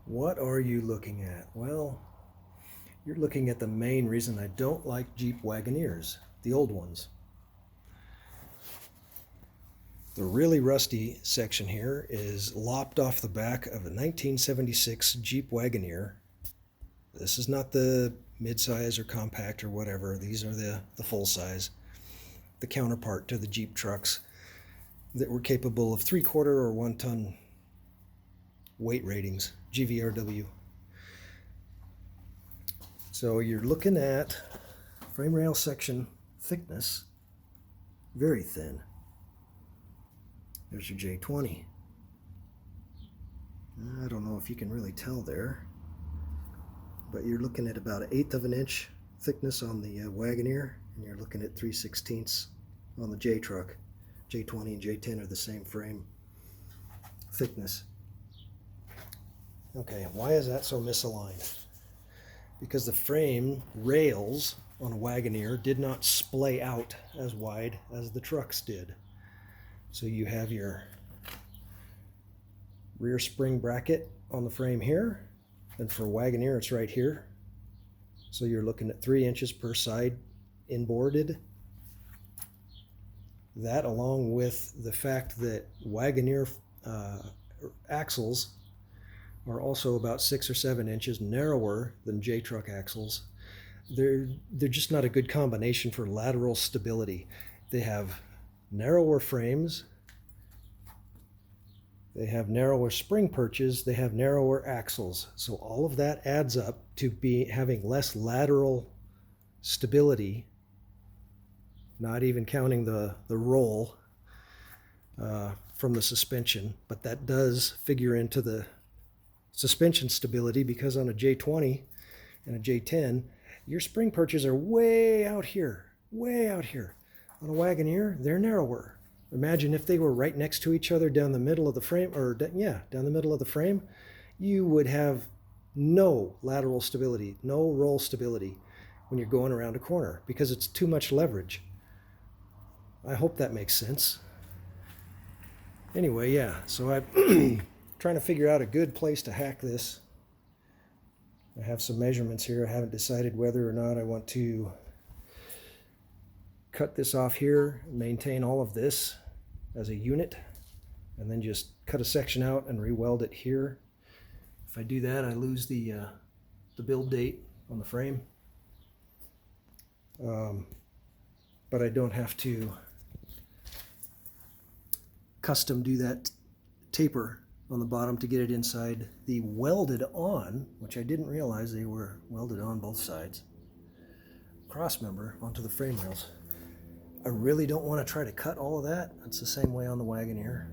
What are you looking at? Well, you're looking at the main reason I don't like Jeep Wagoneers, the old ones. The really rusty section here is lopped off the back of a 1976 Jeep Wagoneer. This is not the midsize or compact or whatever. These are the full size, the counterpart to the Jeep trucks that were capable of 3/4 or 1 ton weight ratings, GVRW. So you're looking at frame rail section thickness, very thin. There's your J20. I don't know if you can really tell there, but you're looking at about 1/8 of an inch thickness on the Wagoneer, and you're looking at 3/16 on the J truck. J20 and J10 are the same frame thickness. Okay, why is that so misaligned? Because the frame rails on a Wagoneer did not splay out as wide as the trucks did. So you have your rear spring bracket on the frame here, and for a Wagoneer it's right here. So you're looking at 3 inches per side inboarded. That, along with the fact that Wagoneer axles are also about 6 or 7 inches narrower than J-truck axles. They're just not a good combination for lateral stability. They have narrower frames, they have narrower spring perches, they have narrower axles. So all of that adds up to having less lateral stability, not even counting the roll from the suspension, but that does figure into the suspension stability, because on a J20 and a J10, your spring perches are way out here, way out here. On a Wagoneer, they're narrower. Imagine if they were right next to each other down the middle of the frame, down the middle of the frame, you would have no lateral stability, no roll stability when you're going around a corner, because it's too much leverage. I hope that makes sense. Anyway, yeah, so I'm trying to figure out a good place to hack this. I have some measurements here. I haven't decided whether or not I want to cut this off here, maintain all of this as a unit, and then just cut a section out and re-weld it here. If I do that, I lose the build date on the frame. But I don't have to custom do that taper on the bottom to get it inside the welded on, which I didn't realize they were welded on both sides, cross member onto the frame rails. I really don't want to try to cut all of that. It's the same way on the Wagoneer.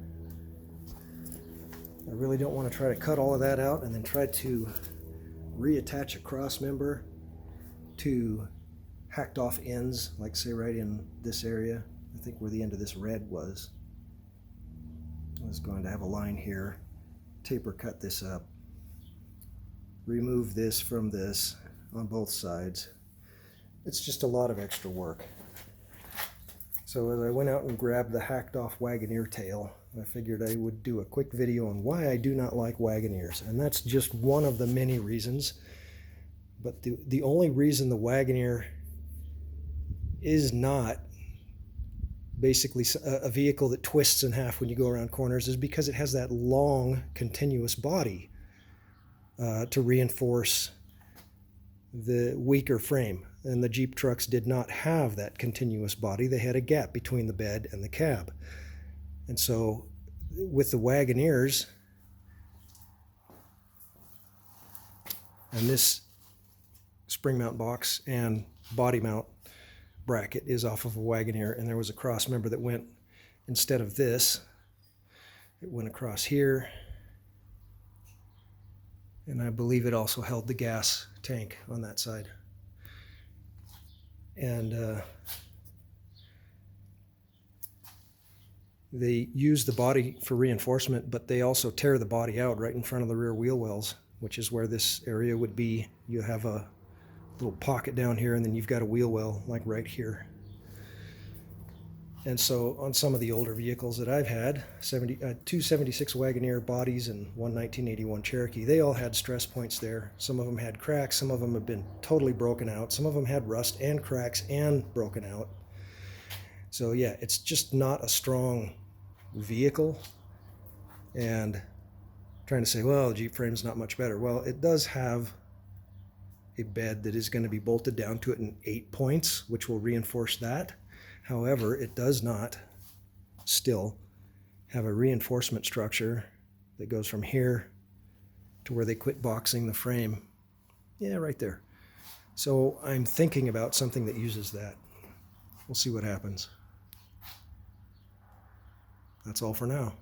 I really don't want to try to cut all of that out and then try to reattach a cross member to hacked off ends, like say right in this area. I think where the end of this red was. I was going to have a line here, taper cut this up, remove this from this on both sides. It's just a lot of extra work. So as I went out and grabbed the hacked off Wagoneer tail, I figured I would do a quick video on why I do not like Wagoneers. And that's just one of the many reasons. But the only reason the Wagoneer is not basically a vehicle that twists in half when you go around corners is because it has that long continuous body to reinforce the weaker frame. And the Jeep trucks did not have that continuous body. They had a gap between the bed and the cab. And so with the Wagoneers, and this spring mount box and body mount bracket is off of a Wagoneer, and there was a cross member that went, instead of this, it went across here, and I believe it also held the gas tank on that side. And they use the body for reinforcement, but they also tear the body out right in front of the rear wheel wells, which is where this area would be. You have a little pocket down here, and then you've got a wheel well like right here. And so on some of the older vehicles that I've had, two 76 Wagoneer bodies and one 1981 Cherokee, they all had stress points there. Some of them had cracks, some of them have been totally broken out, some of them had rust and cracks and broken out. So yeah, it's just not a strong vehicle. And trying to say, well, the Jeep frame's not much better. Well, it does have a bed that is going to be bolted down to it in 8 points, which will reinforce that. However, it does not still have a reinforcement structure that goes from here to where they quit boxing the frame. Yeah, right there. So I'm thinking about something that uses that. We'll see what happens. That's all for now.